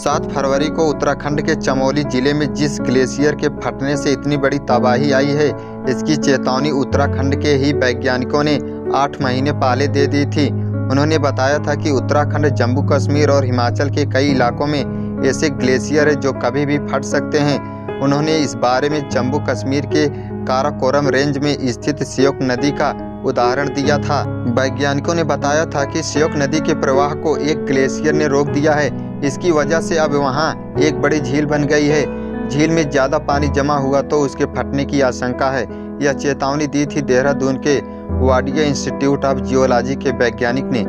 7 फरवरी को उत्तराखंड के चमोली जिले में जिस ग्लेशियर के फटने से इतनी बड़ी तबाही आई है, इसकी चेतावनी उत्तराखंड के ही वैज्ञानिकों ने 8 महीने पहले दे दी थी। उन्होंने बताया था कि उत्तराखंड, जम्मू कश्मीर और हिमाचल के कई इलाकों में ऐसे ग्लेशियर है जो कभी भी फट सकते हैं। उन्होंने इस बारे में जम्मू कश्मीर के काराकोरम रेंज में स्थित श्योक नदी का उदाहरण दिया था। वैज्ञानिकों ने बताया था कि श्योक नदी के प्रवाह को एक ग्लेशियर ने रोक दिया है। इसकी वजह से अब वहां एक बड़ी झील बन गई है। झील में ज़्यादा पानी जमा हुआ तो उसके फटने की आशंका है। यह चेतावनी दी थी देहरादून के वाडिया इंस्टीट्यूट ऑफ जियोलॉजी के वैज्ञानिक ने।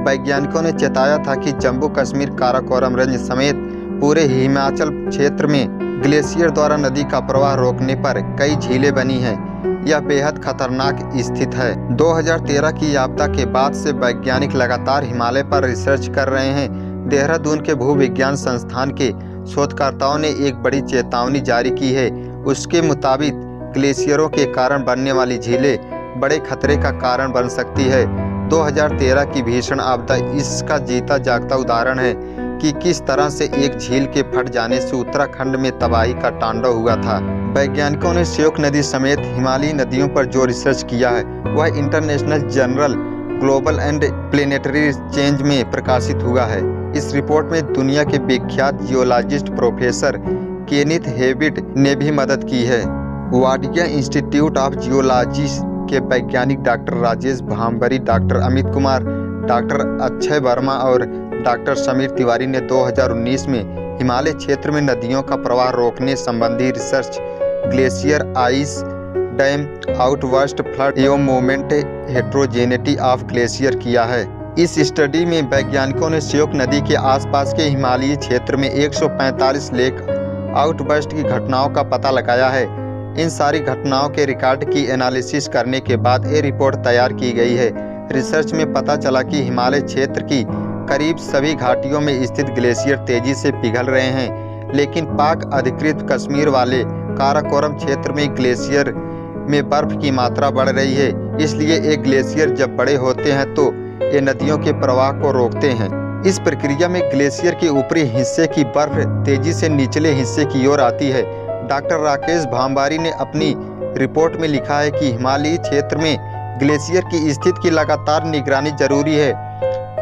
वैज्ञानिकों ने चेताया था कि जम्मू कश्मीर, काराकोरम रेंज समेत पूरे हिमाचल क्षेत्र में ग्लेशियर द्वारा नदी का प्रवाह रोकने पर कई झीलें बनी हैं। यह बेहद खतरनाक स्थिति है। 2013 की आपदा के बाद से वैज्ञानिक लगातार हिमालय पर रिसर्च कर रहे हैं। देहरादून के भूविज्ञान संस्थान के शोधकर्ताओं ने एक बड़ी चेतावनी जारी की है। उसके मुताबिक ग्लेशियरों के कारण बनने वाली झीलें बड़े खतरे का कारण बन सकती है। 2013 की भीषण आपदा इसका जीता जागता उदाहरण है कि किस तरह से एक झील के फट जाने से उत्तराखंड में तबाही का तांडव हुआ था। वैज्ञानिकों ने श्योक नदी समेत हिमालयी नदियों पर जो रिसर्च किया है वह international journal global and planetary change में प्रकाशित हुआ है। इस रिपोर्ट में दुनिया के विख्यात जियोलॉजिस्ट प्रोफेसर केनिथ हेविट ने भी मदद की है। वाडिया इंस्टीट्यूट ऑफ जियोलॉजी के वैज्ञानिक doctor Rajesh Bhambri, doctor Amit Kumar, doctor Akshay Verma और डॉक्टर समीर तिवारी ने 2019 में हिमालय क्षेत्र में नदियों का प्रवाह रोकने संबंधी research, glacier ice dam, outburst flood एवं मूवमेंट हेट्रोजेनिटी ऑफ ग्लेशियर किया है। इस स्टडी में वैज्ञानिकों ने श्योक नदी के आसपास के हिमालयी क्षेत्र में 145 लेक आउटबर्स्ट की घटनाओं का पता लगाया है। इन सारी घटनाओं के रिकॉर्ड की एनालिसिस करने के बाद ये रिपोर्ट तैयार की गई है। रिसर्च में पता चला कि हिमालय क्षेत्र की करीब सभी घाटियों में स्थित ग्लेशियर तेजी से पिघल रहे हैं, लेकिन पाक अधिकृत कश्मीर वाले काराकोरम क्षेत्र में ग्लेशियर में बर्फ की मात्रा बढ़ रही है। इसलिए ये ग्लेशियर जब बड़े होते हैं तो ये नदियों के प्रवाह को रोकते हैं। इस प्रक्रिया में ग्लेशियर के ऊपरी हिस्से की बर्फ तेजी से निचले हिस्से की ओर आती है। डॉक्टर राकेश भांबारी ने अपनी रिपोर्ट में लिखा है कि हिमालयी क्षेत्र में ग्लेशियर की स्थिति की लगातार निगरानी जरूरी है।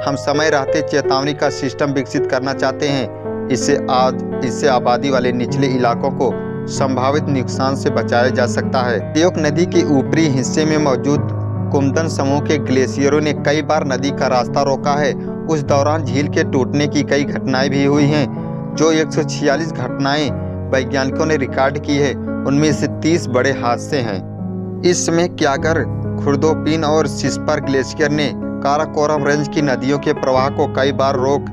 हम समय रहते चेतावनी का सिस्टम विकसित करना चाहते हैं। इससे आबादी वाले निचले इलाकों को संभावित नुकसान से बचाया जा सकता है। श्योक नदी के ऊपरी हिस्से में मौजूद कुमदन समूह के ग्लेशियरों ने कई बार नदी का रास्ता रोका है। उस दौरान झील के टूटने की कई घटनाएं भी हुई हैं। जो 146 घटनाएं वैज्ञानिकों ने रिकॉर्ड की है, उनमें से 30 बड़े हादसे हैं। इस समय क्यागर, खुर्दोपिन और सिस्पर ग्लेशियर ने काराकोरम रेंज की नदियों के प्रवाह को कई बार रोक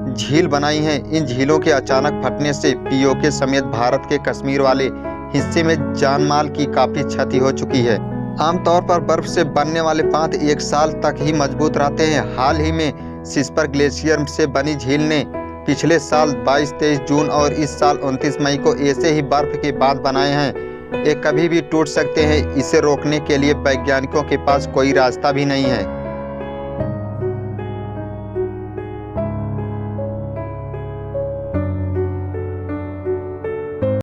झील बनाई है। इन झीलों के अचानक फटने से पीओके समेत भारत के कश्मीर वाले हिस्से में जान माल की काफी क्षति हो चुकी है। आमतौर पर बर्फ से बनने वाले बांध 1 साल तक ही मजबूत रहते हैं। हाल ही में सिस्पर ग्लेशियर से बनी झील ने पिछले साल 22-23 जून और इस साल 29 मई को ऐसे ही बर्फ के बांध बनाए हैं। ये कभी भी टूट सकते हैं। इसे रोकने के लिए वैज्ञानिकों के पास कोई रास्ता भी नहीं है।